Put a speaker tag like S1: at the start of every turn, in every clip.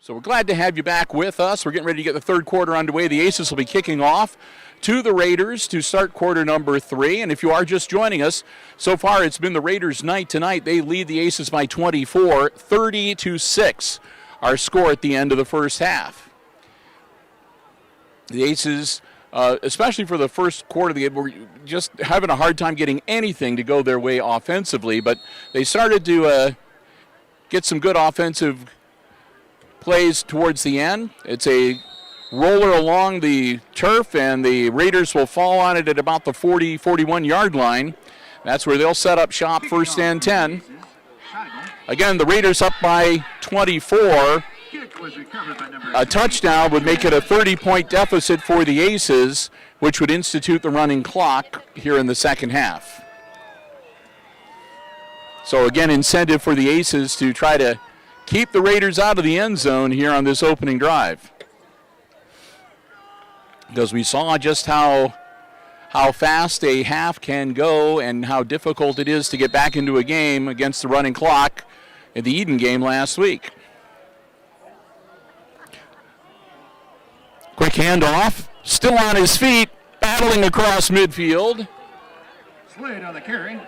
S1: So we're glad to have you back with us. We're getting ready to get the third quarter underway. The Aces will be kicking off to the Raiders to start quarter number 3. And if you are just joining us, so far it's been the Raiders' night tonight. They lead the Aces by 24, 30-6, our score at the end of the first half. The Aces, especially for the first quarter of the game, were just having a hard time getting anything to go their way offensively, but they started to get some good offensive plays towards the end. It's a roller along the turf, and the Raiders will fall on it at about the 40, 41-yard line. That's where they'll set up shop, first and 10. Again, the Raiders up by 24. A touchdown would make it a 30-point deficit for the Aces, which would institute the running clock here in the second half. So again, incentive for the Aces to try to keep the Raiders out of the end zone here on this opening drive. Because we saw just how fast a half can go and how difficult it is to get back into a game against the running clock in the Eden game last week. Quick handoff, still on his feet, battling across midfield.
S2: Slade on the carry.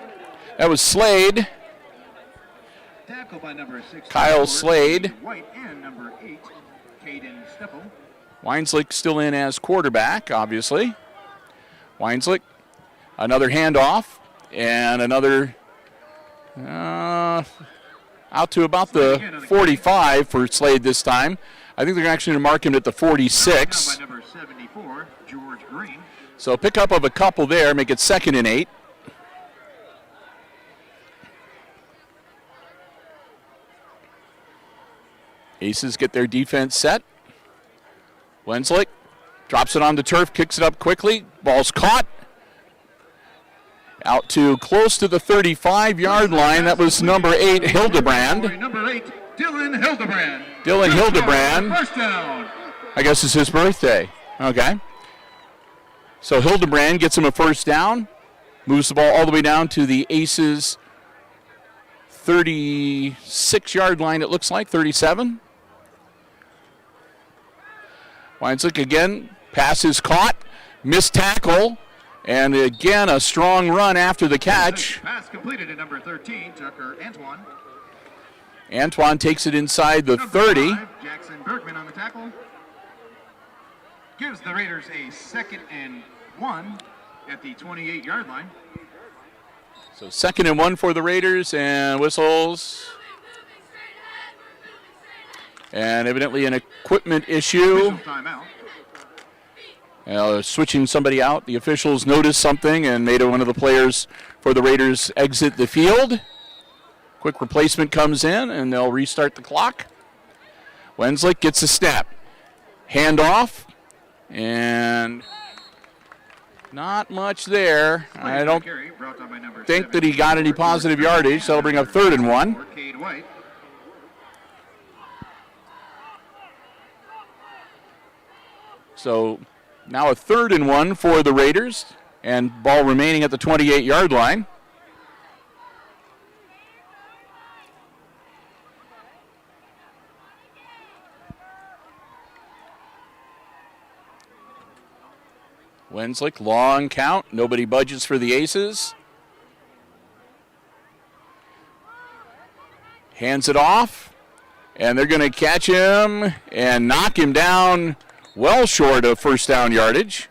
S1: That was Slade.
S2: Tackle by number 6,
S1: Kyle Slade.
S2: White and number 8, Caden Steffel.
S1: Weinslick still in as quarterback, obviously. Weinslick, another handoff, and another out to about the 45 for Slade this time. I think they're actually going to mark him at the 46.
S2: By number 74, George Green.
S1: So pickup of a couple there, make it 2nd and 8. Aces get their defense set. Weinslick drops it on the turf, kicks it up quickly. Ball's caught. Out to close to the 35-yard line. That was number 8, Hildebrand.
S2: Number 8, Dylan Hildebrand.
S1: Dylan Hildebrand.
S2: First down.
S1: I guess it's his birthday. Okay. So Hildebrand gets him a first down. Moves the ball all the way down to the Aces' 36-yard line, it looks like, 37. Weinslick again, pass is caught, missed tackle, and again a strong run after the catch.
S2: Pass completed at number 13, Tucker Antoine.
S1: Antoine takes it inside the
S2: Number
S1: 30.
S2: 5, Jackson Bergman on the tackle. Gives the Raiders a 2nd and 1 at the 28-yard line.
S1: So 2nd and 1 for the Raiders, and whistles. And evidently an equipment issue.
S2: Timeout.
S1: Switching somebody out. The officials noticed something and made one of the players for the Raiders exit the field. Quick replacement comes in, and they'll restart the clock. Weinslick gets a snap. Handoff, and not much there. I don't think that he got any positive yardage, so that'll bring up 3rd and 1. So now a 3rd and 1 for the Raiders, and ball remaining at the 28-yard line. Weinslick, long count. Nobody budges for the Aces. Hands it off, and they're going to catch him and knock him down well short of first down yardage.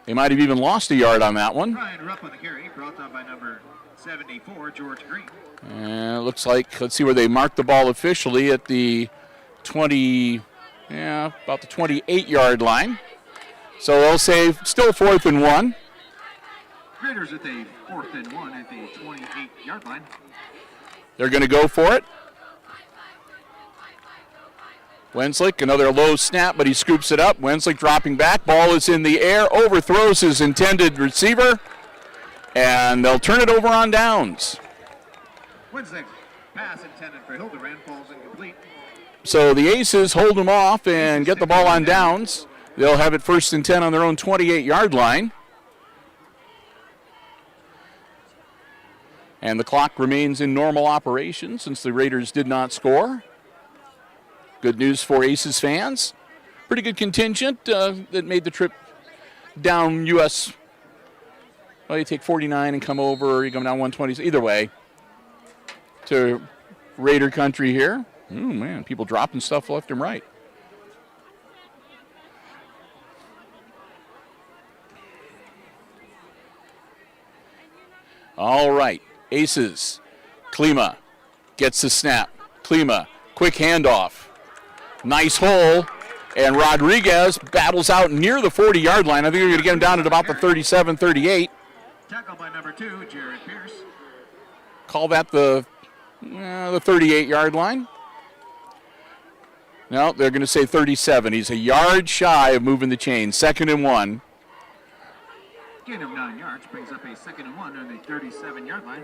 S1: They might have even lost a yard on that one.
S2: Ryan Rupp on the carry, brought down by number 74, George Green.
S1: And it looks like, let's see where they marked the ball officially, at the 20, about the 28-yard line. So they'll say still 4th and 1.
S2: Raiders at the 4th and 1 at the 28-yard line.
S1: They're going to go for it. Weinslick, another low snap, but he scoops it up. Weinslick dropping back. Ball is in the air, overthrows his intended receiver, and they'll turn it over on downs.
S2: Weinslick, pass intended for Hildebrand, falls incomplete.
S1: So the Aces hold him off and get the ball on downs. They'll have it 1st and 10 on their own 28-yard line. And the clock remains in normal operation since the Raiders did not score. Good news for Aces fans. Pretty good contingent that made the trip down U.S. Well, you take 49 and come over, or you come down 120. Either way, to Raider country here. Oh, man, people dropping stuff left and right. All right, Aces. Klima gets the snap. Klima, quick handoff. Nice hole. And Rodriguez battles out near the 40-yard line. I think they're going to get him down at about the 37, 38.
S2: Tackle by number 2, Jared Pierce.
S1: Call that the 38-yard line. No, they're going to say 37. He's a yard shy of moving the chain. 2nd and 1.
S2: Gain of 9 yards brings up a 2nd and 1 on the 37-yard line.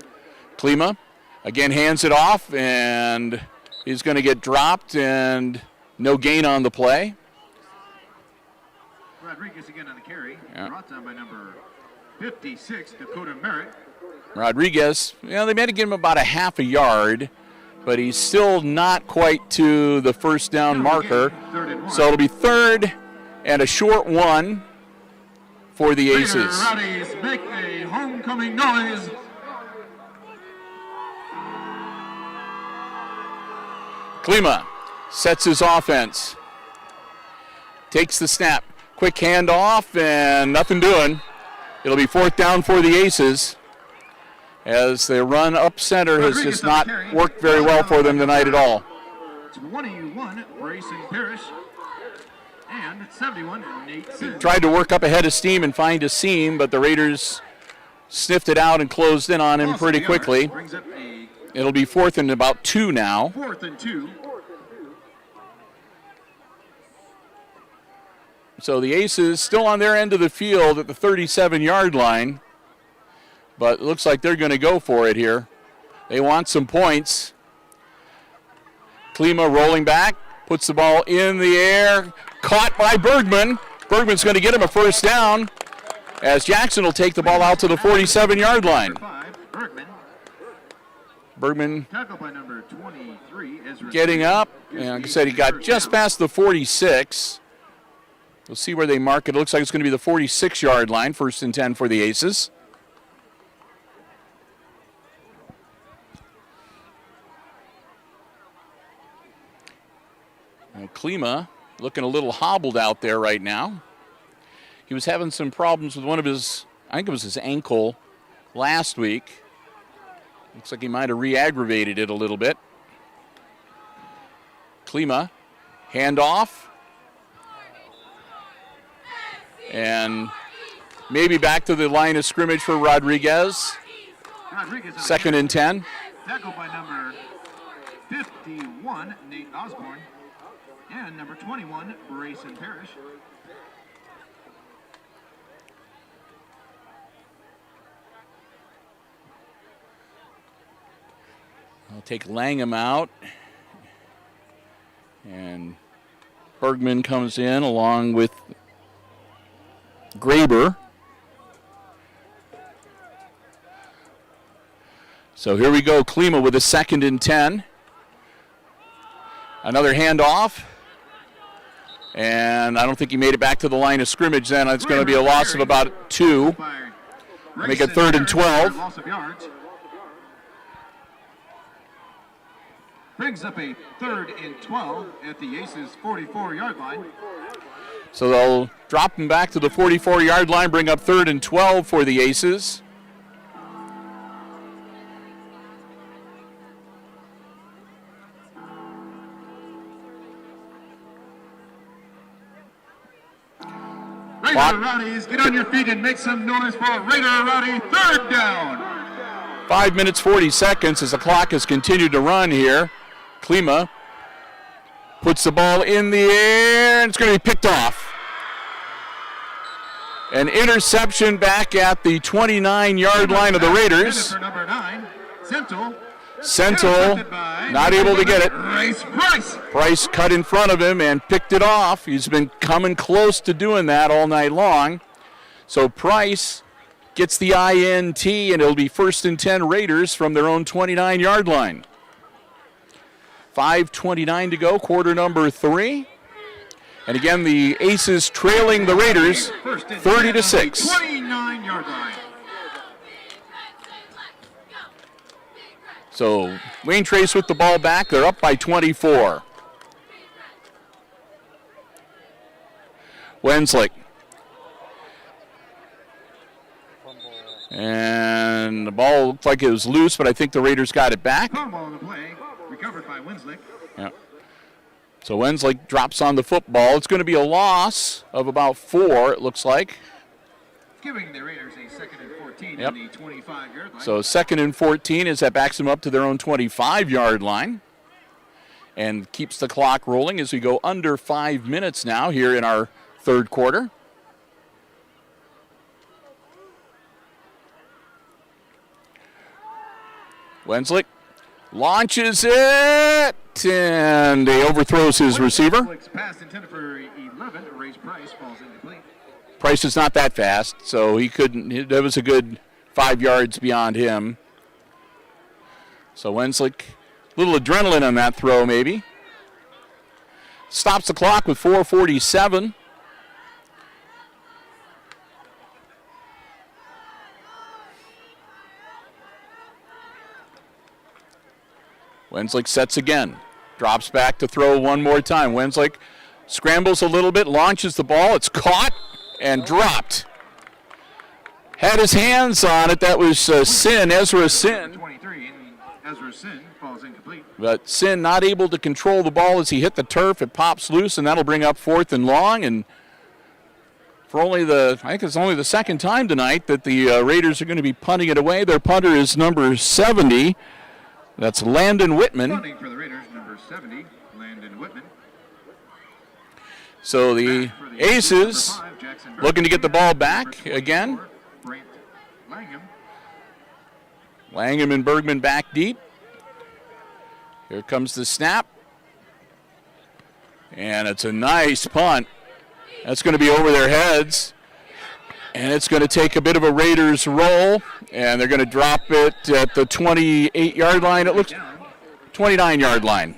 S1: Klima again hands it off, and he's going to get dropped, and no gain on the play.
S2: Rodriguez again on the carry. Brought down by number 56, Dakota Merritt.
S1: Rodriguez, they may have given him about a half a yard, but he's still not quite to the first down marker. So it'll be 3rd and a short 1 for the Aces.
S2: Rowdies make a homecoming noise.
S1: Klima sets his offense. Takes the snap. Quick handoff and nothing doing. It'll be 4th down for the Aces, as the run up center has just not worked very well for them tonight at all.
S2: 21, Grayson Parrish, and 71, Nate Sims.
S1: Tried to work up a head of steam and find a seam, but the Raiders sniffed it out and closed in on him pretty quickly. It'll be 4th and about 2 now.
S2: 4th and 2.
S1: So the Aces still on their end of the field at the 37-yard line, but it looks like they're going to go for it here. They want some points. Klima rolling back, puts the ball in the air, caught by Bergman. Bergman's going to get him a 1st down, as Jackson will take the ball out to the 47-yard line. Bergman
S2: by number 23,
S1: getting up, and like I said, he got just past the 46. We'll see where they mark it. It looks like it's going to be the 46-yard line, 1st and 10 for the Aces. And Klima looking a little hobbled out there right now. He was having some problems with one of his, I think it was his ankle last week. Looks like he might have re-aggravated it a little bit. Klima, handoff. And maybe back to the line of scrimmage for Rodriguez. 2nd and 10.
S2: Tackle by number 51, Nate Osborne. And number 21, Grayson Parrish.
S1: I'll take Langham out. And Bergman comes in along with Graber. So here we go, Klima with a 2nd and 10. Another handoff. And I don't think he made it back to the line of scrimmage then. It's going to be a loss of about 2. Make it 3rd and 12.
S2: Loss of yards. Brings up a 3rd and 12 at the Aces 44-yard line.
S1: So they'll drop him back to the 44-yard line, bring up 3rd and 12 for the Aces.
S2: Raider Rowdies, get on your feet and make some noise for Raider Rowdy 3rd down.
S1: 5 minutes, 40 seconds as the clock has continued to run here. Klima puts the ball in the air, and it's going to be picked off. An interception back at the 29-yard line of the Raiders.
S2: For number 9,
S1: Sentel not able to get it.
S2: Price.
S1: Price cut in front of him and picked it off. He's been coming close to doing that all night long. So Price gets the INT, and it'll be 1st and 10 Raiders from their own 29-yard line. 5:29 to go, quarter number 3. And again, the Aces trailing the Raiders 30-6.
S2: 29-yard line.
S1: So Wayne Trace with the ball back. They're up by 24. Wenslick. And the ball looked like it was loose, but I think the Raiders got it back.
S2: Fumble on the play, recovered by Wenslick.
S1: Yeah. So Wenslick drops on the football. It's going to be a loss of about 4, it looks like.
S2: Giving the Raiders a 2nd and 14
S1: Yep.
S2: on the 25-yard line.
S1: So 2nd and 14 as that backs them up to their own 25-yard line. And keeps the clock rolling as we go under 5 minutes now here in our third quarter. Wenslick launches it, and he overthrows his receiver.
S2: Pass intended for 11. Ray's Price falls incomplete.
S1: Price is not that fast, so he couldn't. That was a good 5 yards beyond him. So Wenslick, a little adrenaline on that throw, maybe. Stops the clock with 4:47. Wenslick sets again. Drops back to throw one more time. Wenslick scrambles a little bit, launches the ball. It's caught and dropped. Had his hands on it. That was Sin, Ezra Sin.
S2: 23, and Ezra Sin falls incomplete.
S1: But Sin not able to control the ball as he hit the turf. It pops loose, and that'll bring up 4th and long. And for I think it's only the second time tonight that the Raiders are going to be punting it away. Their punter is number 70. That's Landon Whitman.
S2: Punting for the Raiders, number 70, Landon Whitman.
S1: So the Aces looking to get the ball back again.
S2: Brent Langham.
S1: Langham and Bergman back deep. Here comes the snap. And it's a nice punt. That's going to be over their heads. And it's going to take a bit of a Raiders roll. And they're going to drop it at the 28-yard line. It looks 29-yard line.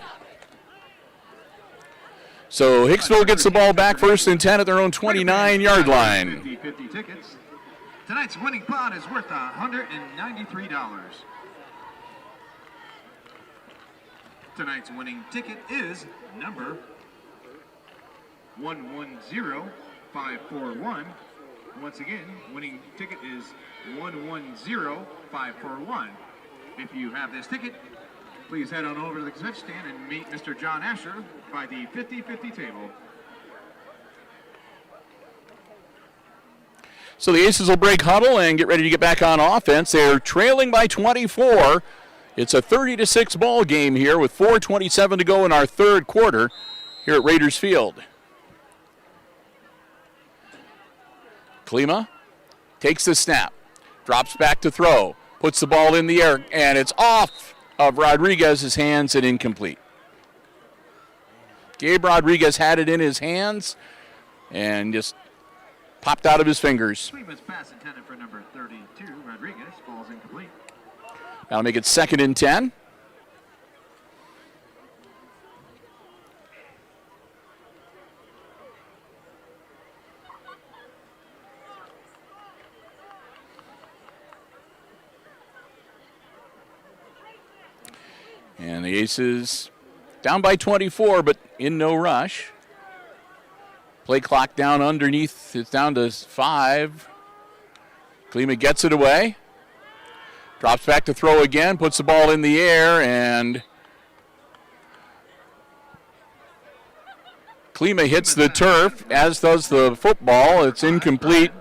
S1: So Hicksville gets the ball back, 1st and 10 at their own 29-yard line.
S2: 50 tickets. Tonight's winning pot is worth $193. Tonight's winning ticket is number 110541. Once again, winning ticket is 110541. If you have this ticket, please head on over to the concession stand and meet Mr. John Asher by the 50-50 table.
S1: So the Aces will break huddle and get ready to get back on offense. They're trailing by 24. It's a 30-6 ball game here with 4:27 to go in our third quarter here at Raiders Field. Klima takes the snap, drops back to throw, puts the ball in the air, and it's off of Rodriguez's hands and incomplete. Gabe Rodriguez had it in his hands and just popped out of his fingers.
S2: Klima's pass intended for number 32, Rodriguez, falls incomplete.
S1: That'll make it 2nd and 10. And the Aces down by 24, but in no rush. Play clock down underneath. It's down to 5. Klima gets it away. Drops back to throw again. Puts the ball in the air. And Klima hits the turf, as does the football. It's incomplete.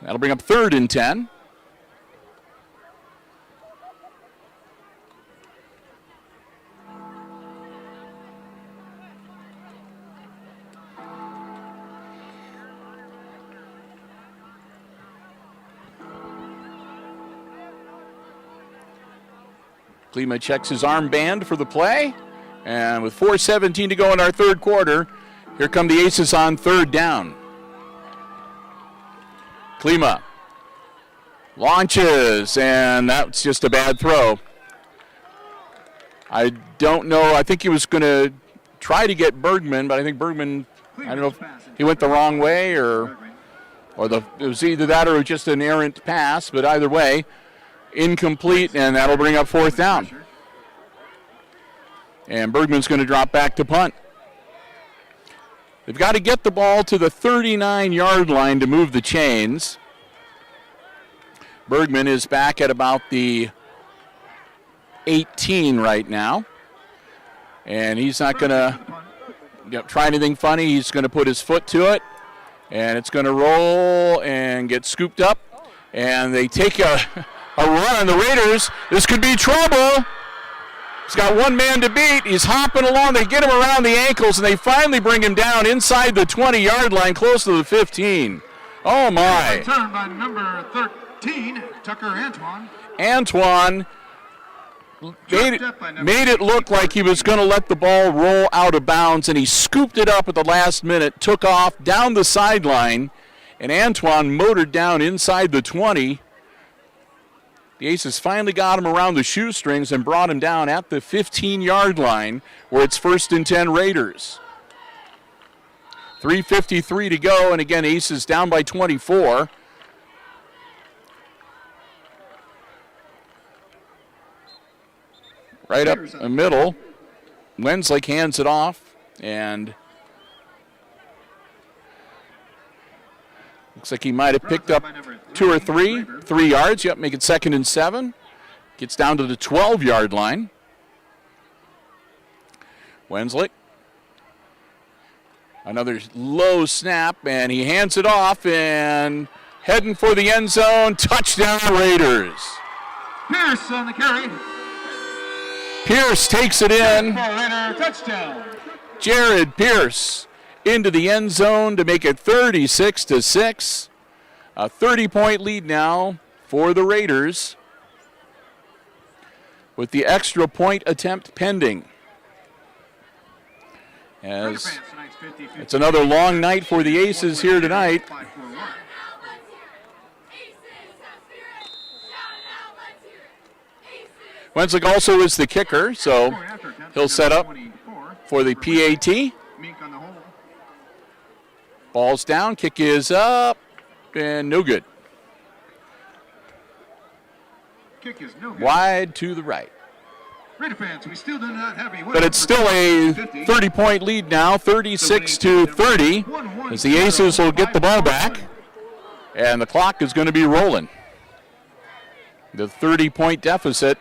S1: That'll bring up 3rd and 10. Klima checks his armband for the play. And with 4:17 to go in our third quarter, here come the Aces on 3rd down. Klima launches, and that's just a bad throw. I don't know. I think he was going to try to get Bergman, but I think Bergman, I don't know if he went the wrong way or it was either that or just an errant pass, but either way, incomplete, and that'll bring up 4th down. And Bergman's going to drop back to punt. They've got to get the ball to the 39-yard line to move the chains. Bergman is back at about the 18 right now. And he's not going to try anything funny. He's going to put his foot to it. And it's going to roll and get scooped up. And they take a run on the Raiders. This could be trouble. He's got one man to beat. He's hopping along. They get him around the ankles, and they finally bring him down inside the 20-yard line, close to the 15. Oh, my.
S2: Return by number 13, Tucker Antoine.
S1: Antoine made it look like he was going to let the ball roll out of bounds, and he scooped it up at the last minute, took off down the sideline, and Antoine motored down inside the 20. The Aces finally got him around the shoestrings and brought him down at the 15-yard line where it's 1st and 10 Raiders. 3:53 to go, and again, Aces down by 24. Right up the middle, Wenslick hands it off, and looks like he might have picked up 2 or 3 yards. Yep, make it 2nd and 7. Gets down to the 12-yard line. Wenslick. Another low snap, and he hands it off, and heading for the end zone. Touchdown, Raiders.
S2: Pierce on the carry.
S1: Pierce takes it in.
S2: Touchdown.
S1: Jared Pierce into the end zone to make it 36-6. A 30-point lead now for the Raiders with the extra point attempt pending. As it's another long night for the Aces here tonight. Wenslick also is the kicker, so he'll set up for the PAT. Ball's down, kick is up, and no good.
S2: Kick is no good.
S1: Wide to the right.
S2: Raider fans, we still do not have a
S1: But it's still a 30-point lead now, 36-30, as the Aces will get the ball back, and the clock is going to be rolling. The 30-point deficit.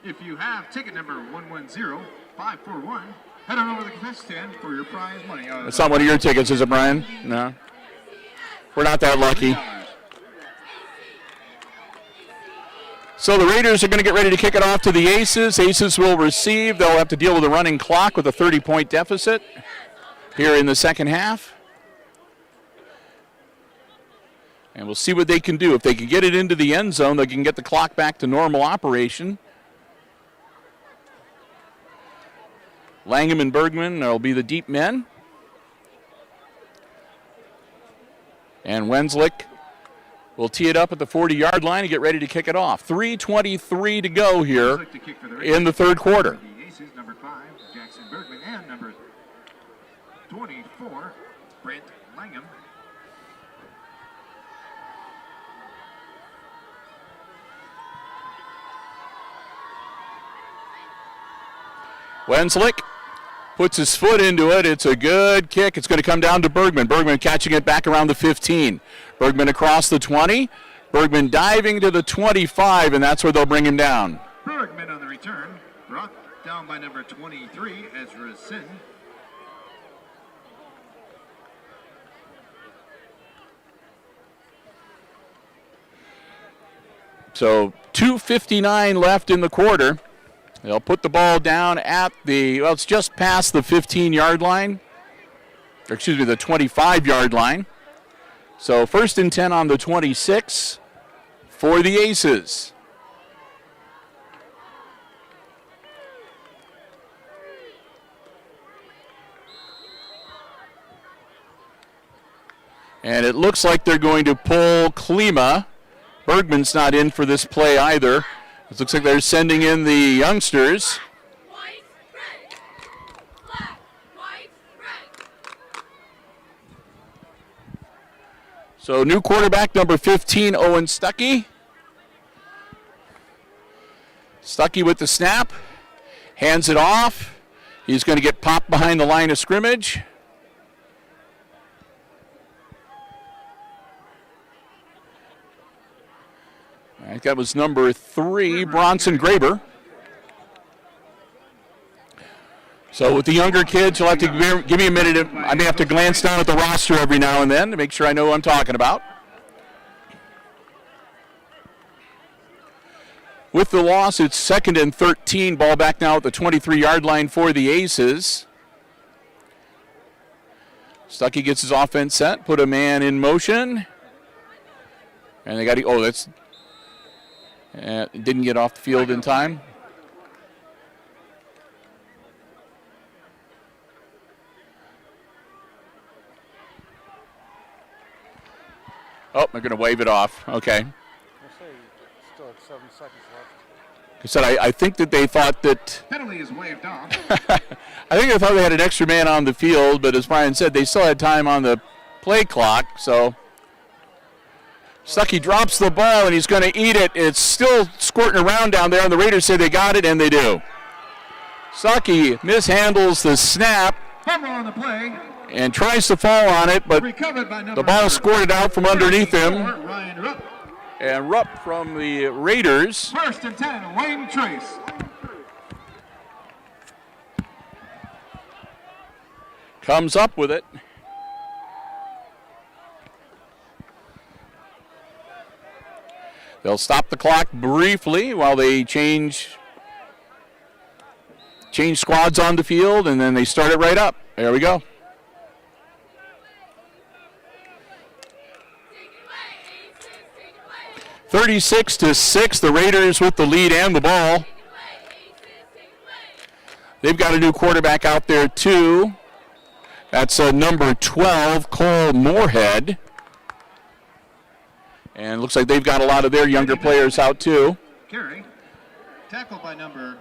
S2: If you have ticket number 110541, head on over to the cash stand for your prize money.
S1: It's not one of your tickets, is it, Brian? No. We're not that lucky. So the Raiders are going to get ready to kick it off to the Aces. Aces will receive. They'll have to deal with a running clock with a 30-point deficit here in the second half. And we'll see what they can do. If they can get it into the end zone, they can get the clock back to normal operation. Langham and Bergman will be the deep men. And Wenslick will tee it up at the 40-yard line and get ready to kick it off. 3:23 to go here in the third quarter.
S2: The Aces, number 5, Jackson Bergman, and number 24, Brent Langham.
S1: Wenslick puts his foot into it. It's a good kick. It's going to come down to Bergman. Bergman catching it back around the 15. Bergman across the 20. Bergman diving to the 25, and that's where they'll bring him down.
S2: Bergman on the return, brought down by number 23, Ezra Sin.
S1: So 2:59 left in the quarter. They'll put the ball down at it's just past the 15-yard line. Or excuse me, the 25-yard line. So 1st and 10 on the 26 for the Aces. And it looks like they're going to pull Klima. Bergman's not in for this play either. It looks like they're sending in the youngsters. So new quarterback, number 15, Owen Stuckey. Stuckey with the snap. Hands it off. He's going to get popped behind the line of scrimmage. All right, that was number 3, Bronson Graber. So with the younger kids, you'll have to give me a minute. I may have to glance down at the roster every now and then to make sure I know who I'm talking about. With the loss, it's 2nd and 13. Ball back now at the 23-yard line for the Aces. Stuckey gets his offense set, put a man in motion. And they got to, that's, didn't get off the field in time. Oh, they're going to wave it off. Okay.
S3: Still have 7 seconds left.
S1: I said, I think that they thought that.
S2: Penalty is waved off.
S1: I think they thought they had an extra man on the field, but as Brian said, they still had time on the play clock. So Stuckey drops the ball and he's going to eat it. It's still squirting around down there, and the Raiders say they got it, and they do. Stuckey mishandles the snap.
S2: Fumble on the play.
S1: And tries to fall on it, but the ball squirted out from underneath him. And Rupp from the Raiders.
S2: 1st and 10, Wayne Trace.
S1: Comes up with it. They'll stop the clock briefly while they change squads on the field, and then they start it right up. There we go. (36-6), the Raiders with the lead and the ball. They've got a new quarterback out there too. That's number 12, Cole Moorhead. And looks like they've got a lot of their younger players out too.
S2: Carry. Tackled by number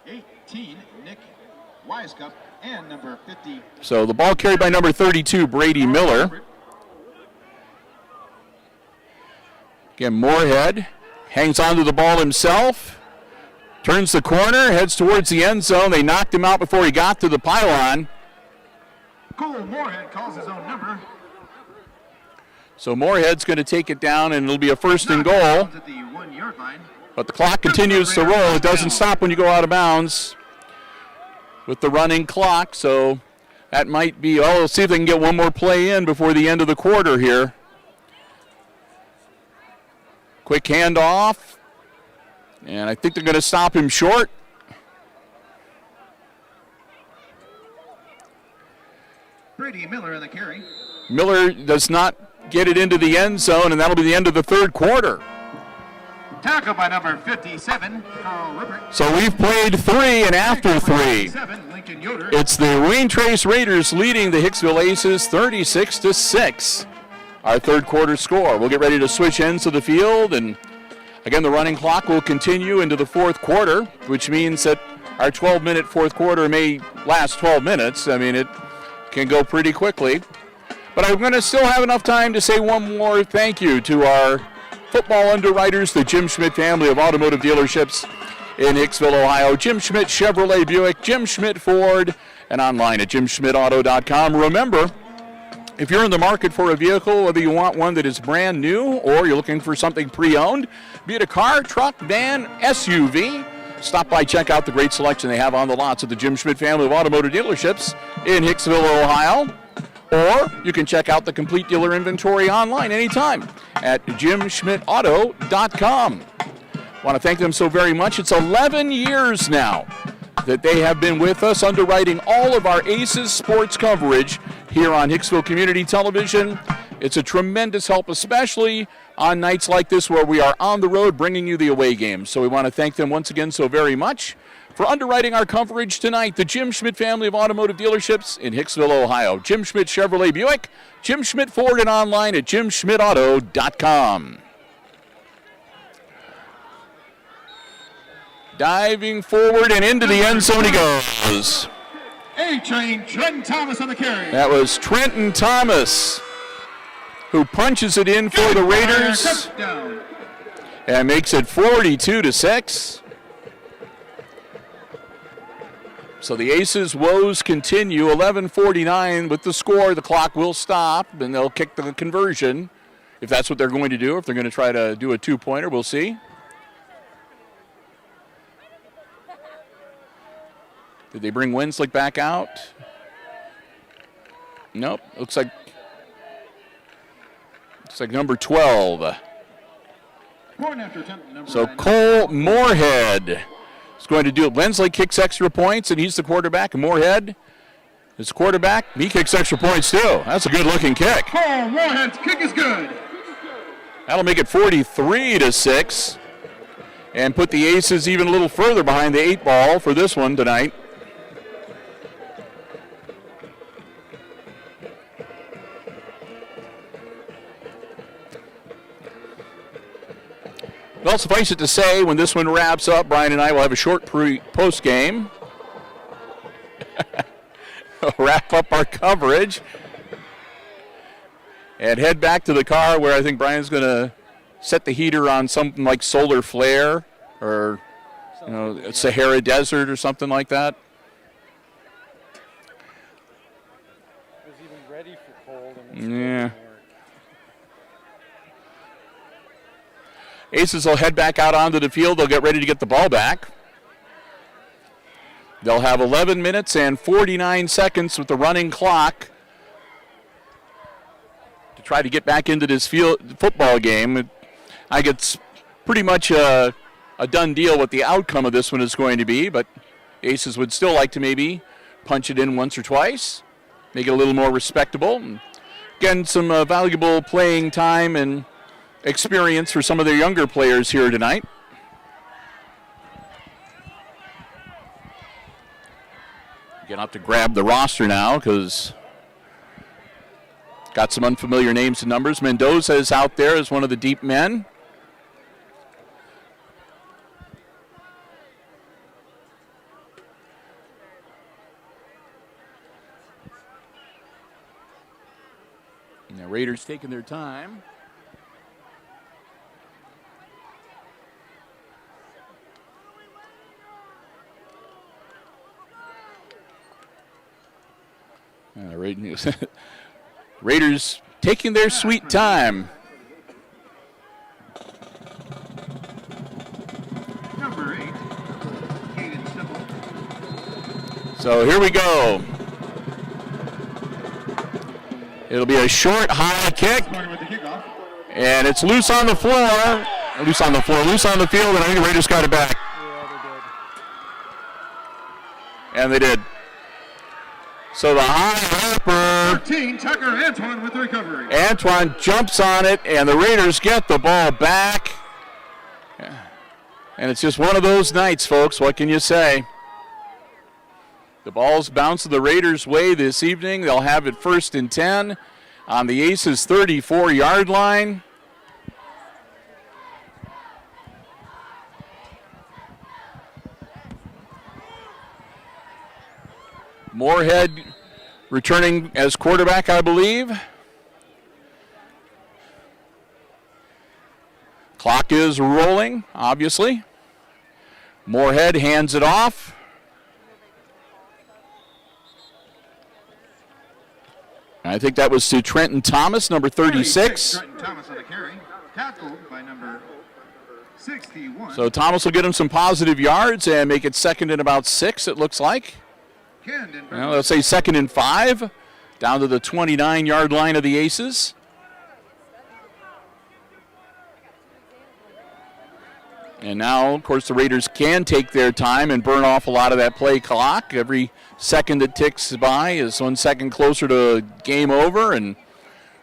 S2: 18, Nick Wisecup, and number 50.
S1: So the ball carried by number 32, Brady Miller. Again, Moorhead hangs onto the ball himself, turns the corner, heads towards the end zone. They knocked him out before he got to the pylon.
S2: Cole Moorhead calls his own number.
S1: So Moorhead's going to take it down, and it'll be a 1st and goal.
S2: At the 1-yard line.
S1: But the clock continues to roll. It doesn't stop when you go out of bounds with the running clock. So that might be, we'll see if they can get one more play in before the end of the quarter here. Quick handoff, and I think they're going to stop him short.
S2: Brady Miller in the carry.
S1: Miller does not get it into the end zone, and that'll be the end of the 3rd quarter.
S2: Tackle by number 57, Carl Rippert.
S1: So we've played 3, and after 3, it's the Wayne Trace Raiders leading the Hicksville Aces 36-6. Our 3rd quarter score. We'll get ready to switch ends of the field, and again, the running clock will continue into the 4th quarter, which means that our 12-minute 4th quarter may last 12 minutes. I mean, it can go pretty quickly. But I'm going to still have enough time to say one more thank you to our football underwriters, the Jim Schmidt family of automotive dealerships in Hicksville, Ohio. Jim Schmidt Chevrolet Buick, Jim Schmidt Ford, and online at jimschmidtauto.com. Remember, if you're in the market for a vehicle, whether you want one that is brand new or you're looking for something pre-owned, be it a car, truck, van, SUV, stop by, check out the great selection they have on the lots of the Jim Schmidt family of automotive dealerships in Hicksville, Ohio. Or you can check out the complete dealer inventory online anytime at jimschmidtauto.com. I want to thank them so very much. It's 11 years now that they have been with us underwriting all of our Aces sports coverage here on Hicksville Community Television. It's a tremendous help, especially on nights like this where we are on the road bringing you the away games. So we want to thank them once again so very much for underwriting our coverage tonight. The Jim Schmidt family of automotive dealerships in Hicksville, Ohio. Jim Schmidt Chevrolet Buick, Jim Schmidt Ford, and online at jimschmidtauto.com. Diving forward and into the end zone he goes.
S2: A-Train, Trenton Thomas on the carry.
S1: That was Trenton Thomas, who punches it in for the Raiders
S2: Touchdown.
S1: and makes it 42-6. So the Aces' woes continue. 11:49 with the score. The clock will stop, and they'll kick the conversion if that's what they're going to do. If they're going to try to do a two-pointer, we'll see. Did they bring Wenslick back out? Nope. Looks like number 12.
S2: Point after attempt, number
S1: So
S2: 9.
S1: Cole Moorhead is going to do it. Wensley kicks extra points, and he's the quarterback. And Moorhead is the quarterback. He kicks extra points, too. That's a good-looking kick.
S2: Cole Moorhead's kick is good.
S1: That'll make it 43-6 and put the Aces even a little further behind the 8 ball for this one tonight. Well, suffice it to say, when this one wraps up, Brian and I will have a short post game. Wrap up our coverage and head back to the car where I think Brian's going to set the heater on something like solar flare or Sahara Desert or something like that.
S3: It was even ready for cold. And
S1: Yeah. Aces will head back out onto the field. They'll get ready to get the ball back. They'll have 11 minutes and 49 seconds with the running clock to try to get back into this football game. I think it's pretty much a done deal what the outcome of this one is going to be, but Aces would still like to maybe punch it in once or twice, make it a little more respectable. And again, some valuable playing time and experience for some of their younger players here tonight. Gonna have to grab the roster now because got some unfamiliar names and numbers. Mendoza is out there as one of the deep men. And the Raiders taking their time. Raiders taking their sweet time.
S2: Number 8, Hayden Simple.
S1: So here we go. It'll be a short, high kick,
S2: Starting with the kickoff.
S1: and it's loose on the floor. Loose on the field, and I think the Raiders got it back.
S3: Yeah,
S1: And they did. So the high hopper,
S2: 13, Tucker Antoine with the recovery.
S1: Antoine jumps on it, and the Raiders get the ball back. And it's just one of those nights, folks. What can you say? The ball's bouncing the Raiders' way this evening. They'll have it 1st and 10 on the Aces' 34-yard line. Moorhead returning as quarterback, I believe. Clock is rolling, obviously. Moorhead hands it off. I think that was to Trenton Thomas, number 36.
S2: Trenton Thomas on the carry. Tackled by number 61.
S1: So Thomas will get him some positive yards and make it 2nd and about 6, it looks like.
S2: Camden.
S1: Well, let's say 2nd and 5, down to the 29-yard line of the Aces. And now, of course, the Raiders can take their time and burn off a lot of that play clock. Every second that ticks by is 1 second closer to game over, and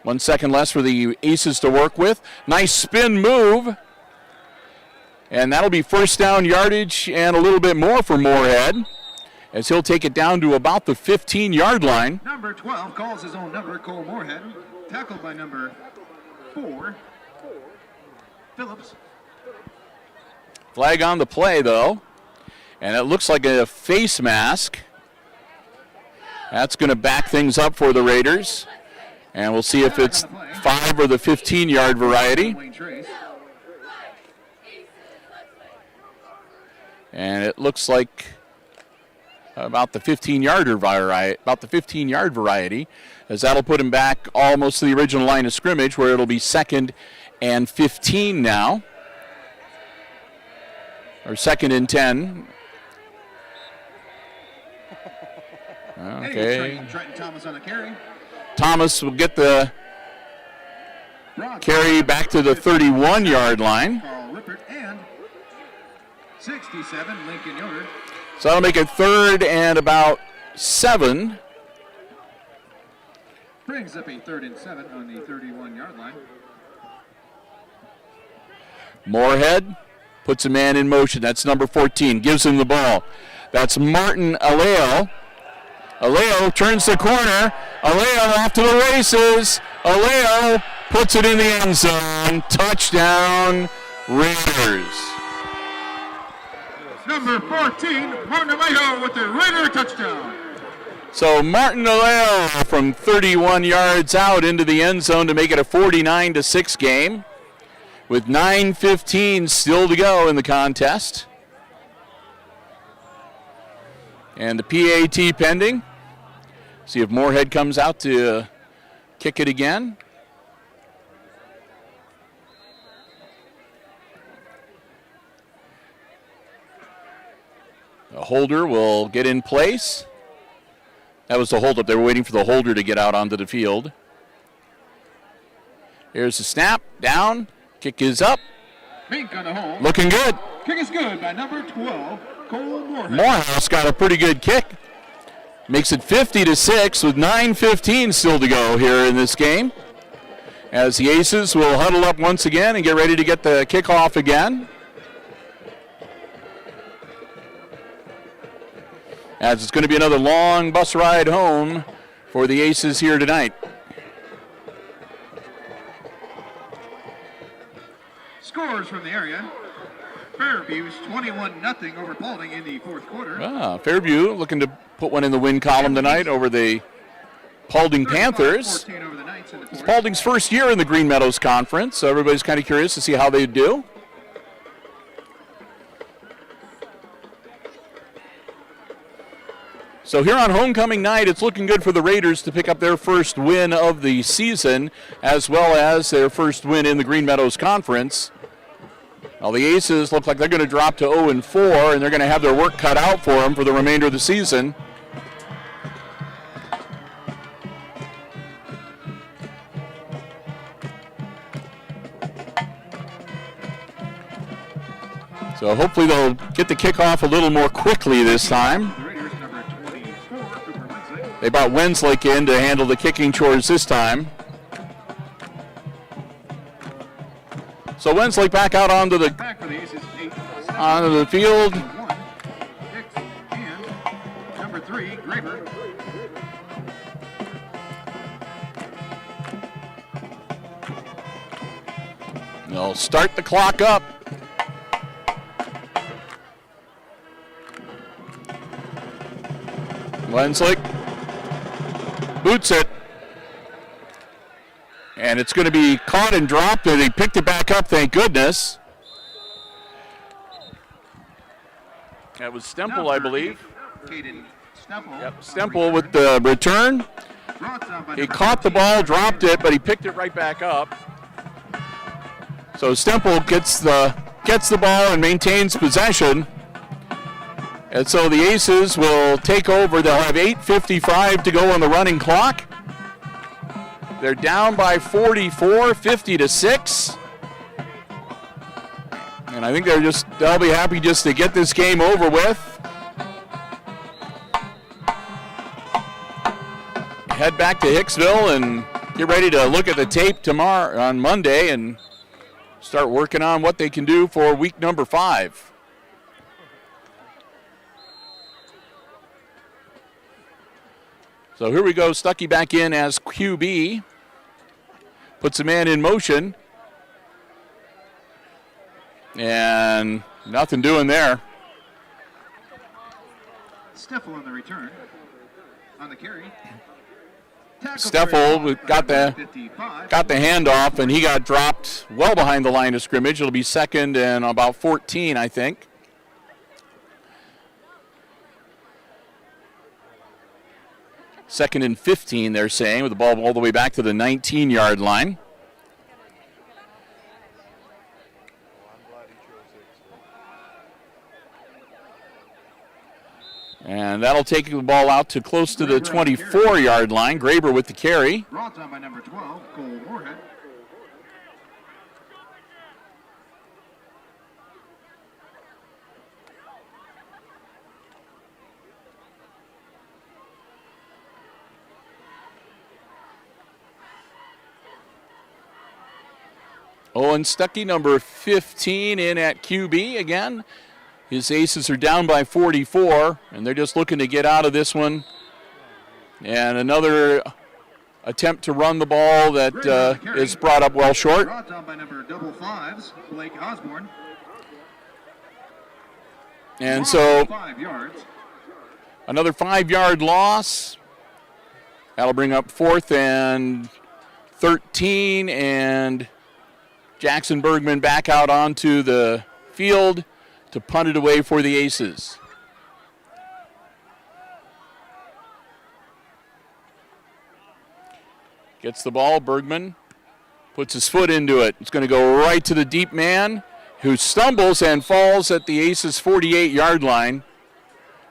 S1: 1 second less for the Aces to work with. Nice spin move. And that'll be first down yardage and a little bit more for Moorhead, as he'll take it down to about the 15-yard line.
S2: Number 12 calls his own number, Cole Moorhead. Tackled by number 4, Phillips.
S1: Flag on the play, though. And it looks like a face mask. That's going to back things up for the Raiders. And we'll see if it's 5 or the 15-yard variety.
S2: Wayne Trace.
S1: And it looks like about the 15-yard variety, as that'll put him back almost to the original line of scrimmage, where it'll be 2nd and 15 now, or 2nd and 10. Okay.
S2: Trenton Thomas on the carry.
S1: Thomas will get the carry back to the 31-yard line.
S2: Carl Rippert and 67, Lincoln Yoder.
S1: So that'll make it 3rd and about 7.
S2: Brings up a 3rd and 7 on the 31-yard line.
S1: Moorhead puts a man in motion. That's number 14. Gives him the ball. That's Martin Aleo. Aleo turns the corner. Aleo off to the races. Aleo puts it in the end zone. Touchdown, Raiders.
S2: Number 14, Martin Alejo with the Raider touchdown.
S1: So Martin Aleo from 31 yards out into the end zone to make it a 49-6 game, with 9:15 still to go in the contest. And the PAT pending. See if Moorhead comes out to kick it again. The holder will get in place. That was the holdup. They were waiting for the holder to get out onto the field. Here's the snap. Down. Kick is up.
S2: Mink on the hole.
S1: Looking good.
S2: Kick is good by number 12, Cole Moorhead.
S1: Morehouse got a pretty good kick. Makes it 50-6 with 9:15 still to go here in this game, as the Aces will huddle up once again and get ready to get the kickoff again. As it's going to be another long bus ride home for the Aces here tonight.
S2: Scores from the area. Fairview's 21-0 over Paulding in the 4th quarter.
S1: Fairview looking to put one in the win column tonight over the Paulding Panthers.
S2: Over the Knights in the 4th.
S1: It's Paulding's first year in the Green Meadows Conference, so everybody's kind of curious to see how they do. So here on homecoming night, it's looking good for the Raiders to pick up their first win of the season, as well as their first win in the Green Meadows Conference. Now the Aces look like they're going to drop to 0-4, and they're going to have their work cut out for them for the remainder of the season. So hopefully they'll get the kickoff a little more quickly this time. They brought Wenslake in to handle the kicking chores this time. So Wenslake back out onto the field.
S2: Number 3, Graber.
S1: They'll start the clock up. Wenslake boots it. And it's going to be caught and dropped, and he picked it back up, thank goodness. That was Stemple, I believe. Yep, Stemple with the return. He caught the ball, dropped it, but he picked it right back up. So Stemple gets the ball and maintains possession. And so the Aces will take over. They'll have 8:55 to go on the running clock. They're down by 44, 50-6. And I think they'll be happy just to get this game over with. Head back to Hicksville and get ready to look at the tape tomorrow on Monday and start working on what they can do for week number 5. So here we go, Stuckey back in as QB. Puts a man in motion. And nothing doing there.
S2: Steffel on the return. On the carry.
S1: Steffel got the handoff, and he got dropped well behind the line of scrimmage. It'll be 2nd and about 14, I think. Second and 15, they're saying, with the ball all the way back to the 19-yard line. And that'll take the ball out to close to the 24-yard line. Graber with the carry.
S2: Brought down by number 12, Cole Moorhead.
S1: Owen Stuckey, number 15, in at QB again. His Aces are down by 44, and they're just looking to get out of this one. And another attempt to run the ball that is brought up well short.
S2: Brought down by number 55s, Blake Osborne.
S1: And so
S2: 5 yards.
S1: another 5-yard loss. That'll bring up 4th and 13, and Jackson Bergman back out onto the field to punt it away for the Aces. Gets the ball, Bergman puts his foot into it. It's going to go right to the deep man, who stumbles and falls at the Aces' 48-yard line.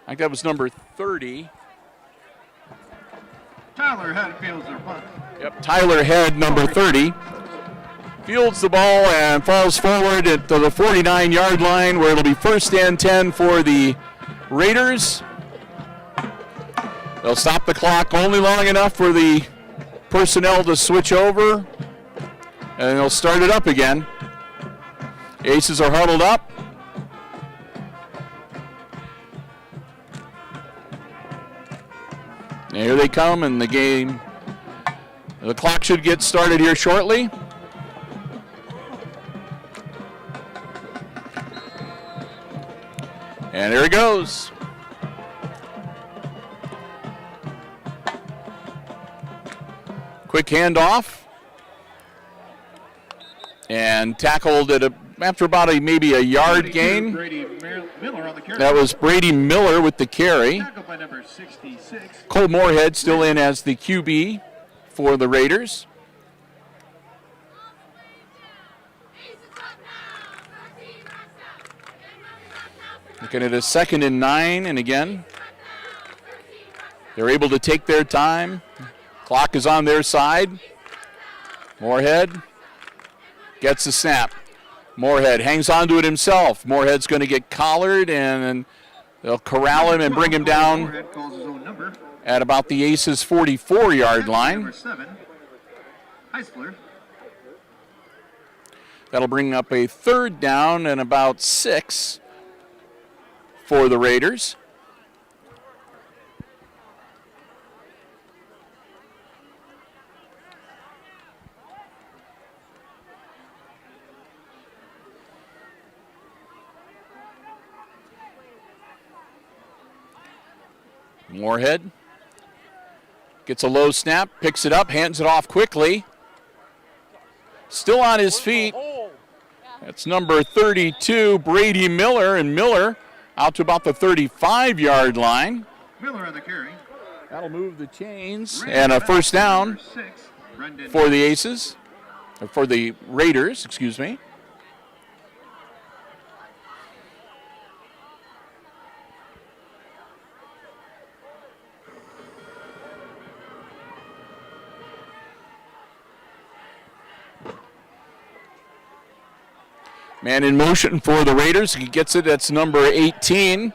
S1: I think that was number 30.
S2: Tyler Head fields their punt.
S1: Yep, Tyler Head, number 30. Fields the ball and falls forward at the 49-yard line, where it'll be 1st and 10 for the Raiders. They'll stop the clock only long enough for the personnel to switch over, and they'll start it up again. Aces are huddled up. And here they come, and the clock should get started here shortly. And there it goes. Quick handoff. And tackled at after about maybe a yard gain. That was Brady Miller with the carry.
S2: Tackled by number 66.
S1: Cole Moorhead still in as the QB for the Raiders. Looking at a 2nd and 9, and again, they're able to take their time. Clock is on their side. Moorhead gets the snap. Moorhead hangs onto it himself. Moorhead's going to get collared, and they'll corral him and bring him down at about the Aces' 44-yard line.
S2: Number 7, Hicksville.
S1: That'll bring up a 3rd down and about 6 for the Raiders. Moorhead gets a low snap, picks it up, hands it off quickly. Still on his feet. That's number 32, Brady Miller, and Miller out to about the 35-yard line.
S2: Miller on the carry.
S1: That'll move the chains, and a 1st down for the Aces, or for the Raiders, excuse me. Man in motion for the Raiders. He gets it. That's number 18.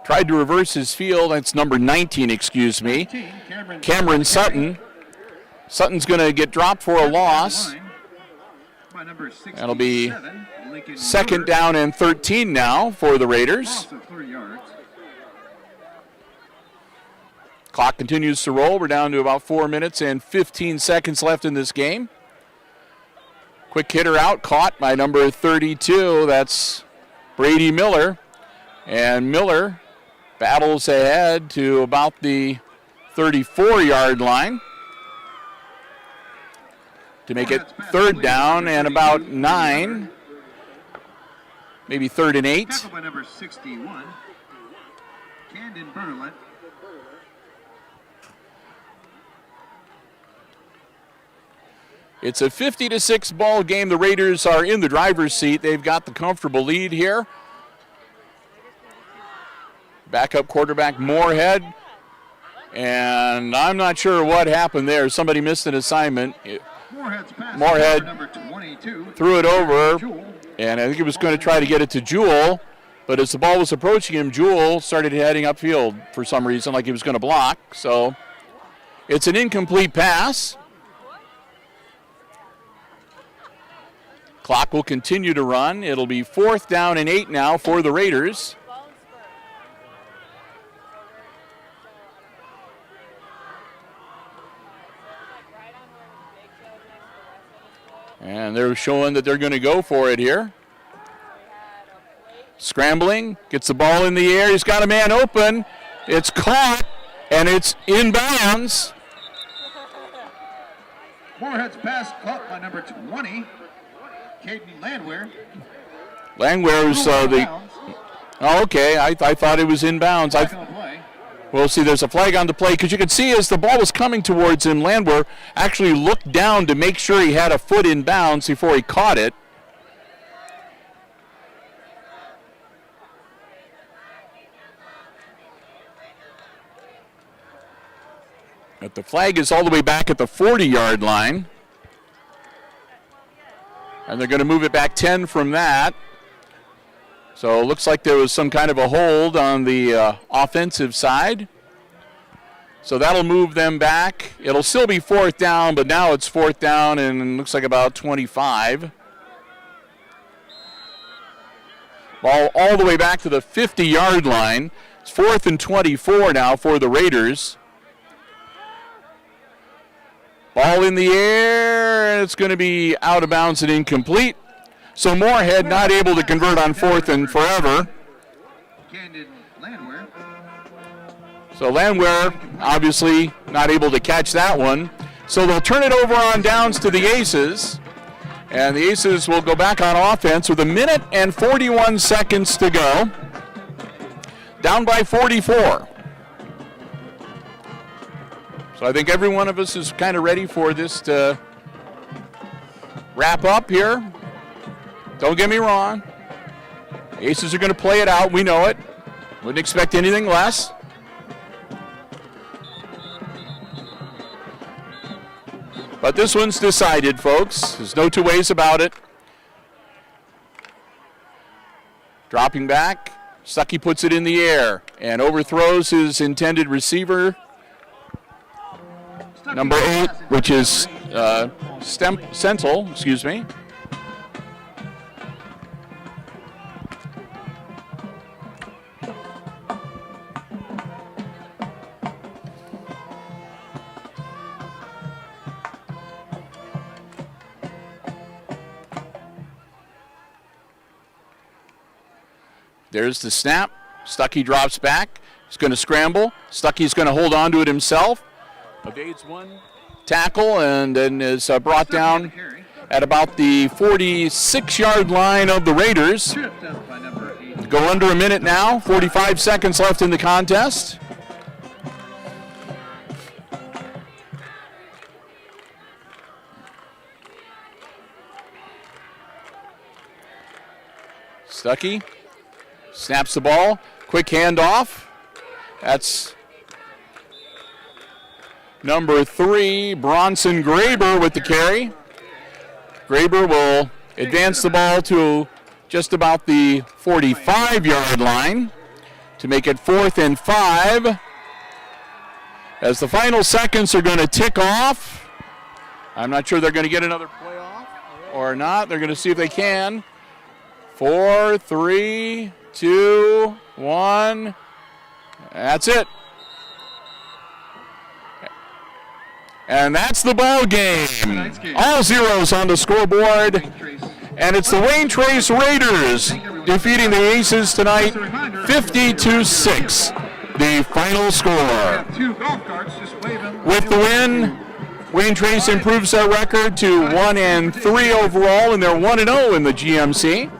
S1: tried to reverse his field. That's number 19, excuse me. Cameron Sutton. Sutton's going to get dropped for a loss. That'll be second down and 13 now for the Raiders. Clock continues to roll. We're down to about 4 minutes and 15 seconds left in this game. Quick hitter out, caught by number 32. That's Brady Miller. And Miller battles ahead to about the 34-yard line to make it third down and about 9, maybe 3rd and 8.
S2: Tackle by number 61, Camden Berlet.
S1: It's a 50-6 ball game. The Raiders are in the driver's seat. They've got the comfortable lead here. Backup quarterback Moorhead. And I'm not sure what happened there. Somebody missed an assignment. Moorhead threw it over, and I think he was going to try to get it to Jewell. But as the ball was approaching him, Jewell started heading upfield for some reason, like he was going to block. So it's an incomplete pass. Clock will continue to run. It'll be 4th down and 8 now for the Raiders. And they're showing that they're going to go for it here. Scrambling, gets the ball in the air. He's got a man open. It's caught, and it's inbounds.
S2: Moorhead's pass caught by number 20, Caden Landwehr.
S1: Landwehr's Oh, okay. I thought it was inbounds. We'll see. There's a flag on the play because you can see as the ball was coming towards him, Landwehr actually looked down to make sure he had a foot in bounds before he caught it. But the flag is all the way back at the 40-yard line. And they're going to move it back 10 from that. So it looks like there was some kind of a hold on the offensive side. So that'll move them back. It'll still be 4th down, but now it's 4th down and looks like about 25. Ball all the way back to the 50-yard line. It's 4th and 24 now for the Raiders. Ball in the air, and it's going to be out of bounds and incomplete. So Moorhead not able to convert on 4th and forever. So Landwehr obviously not able to catch that one. So they'll turn it over on downs to the Aces. And the Aces will go back on offense with 1 minute and 41 seconds to go. Down by 44. So I think every one of us is kind of ready for this to wrap up here. Don't get me wrong. Aces are going to play it out. We know it. Wouldn't expect anything less. But this one's decided, folks. There's no two ways about it. Dropping back. Stuckey puts it in the air and overthrows his intended receiver. Number 8, which is Sentel, excuse me. There's the snap. Stuckey drops back. He's going to scramble. Stuckey's going to hold on to it himself. Evades one tackle and then is brought down at about the 46-yard line of the Raiders. Go under a minute now. 45 seconds left in the contest. Stuckey snaps the ball. Quick handoff. That's number 3, Bronson Graber with the carry. Graber will advance the ball to just about the 45-yard line. to make it 4th and 5. As the final seconds are going to tick off. I'm not sure they're going to get another play off or not. They're going to see if they can. 4, 3, 2, 1. That's it. And that's the ball game. All zeros on the scoreboard. And it's the Wayne Trace Raiders defeating the Aces tonight, 50-6. The final score. With the win, Wayne Trace improves their record to 1-3 overall, and they're 1-0 in the G.M.C.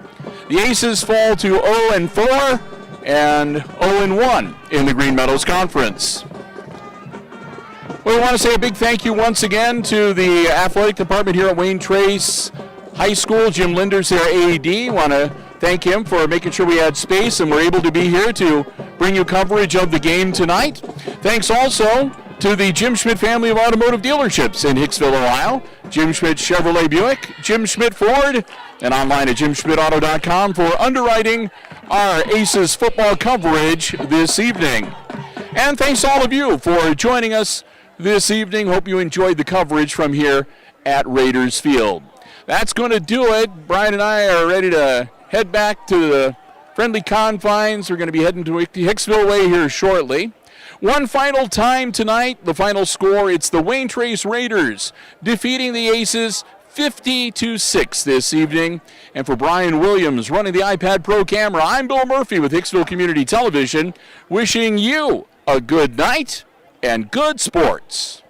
S1: The Aces fall to 0-4 and 0-1 in the Green Meadows Conference. We want to say a big thank you once again to the athletic department here at Wayne Trace High School. Jim Linders, their AD. Want to thank him for making sure we had space and we're able to be here to bring you coverage of the game tonight. Thanks also to the Jim Schmidt family of automotive dealerships in Hicksville, Ohio. Jim Schmidt Chevrolet Buick, Jim Schmidt Ford, and online at jimschmidtauto.com for underwriting our Aces football coverage this evening. And thanks to all of you for joining us this evening. Hope you enjoyed the coverage from here at Raiders Field. That's going to do it. Brian and I are ready to head back to the friendly confines. We're going to be heading to Hicksville Way here shortly. One final time tonight, the final score, it's the Wayne Trace Raiders defeating the Aces 50-6 this evening. And for Brian Williams running the iPad Pro camera, I'm Bill Murphy with Hicksville Community Television, wishing you a good night and good sports.